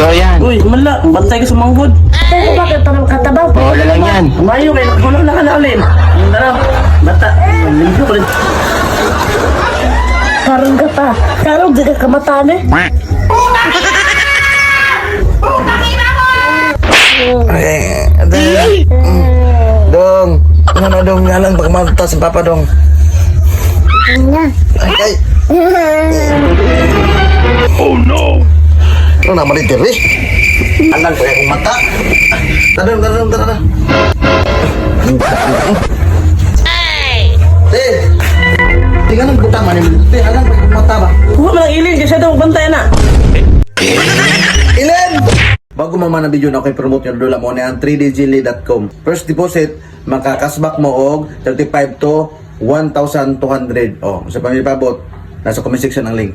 Totoo yan. Uy, mala, bantay ka sa manghod. Pero bakit parang katabaw? Wala lang yan. Mayo kayo, nakakulo na ka na ulit. Yung daraw, bata, limpyo ko rin. Karong ka pa. Karong di ka kamataan eh. Dong, ano dong ngalan pagmanta sa papa dong. Ay. Oh no. Ano naman ito eh? Alang ko yung mata. Tadang. Tingnan ang buta man yung alang ko yung mata ba? Huwag mo lang ilin, kasi daw bantay na. Ilan! Bago man ang video na ako'y promote nyo, dula mo na ang 3djili.com. First deposit, makakasback mo og 35 to 1,200. Oh, sa pamilipabot, nasa comment section ang link.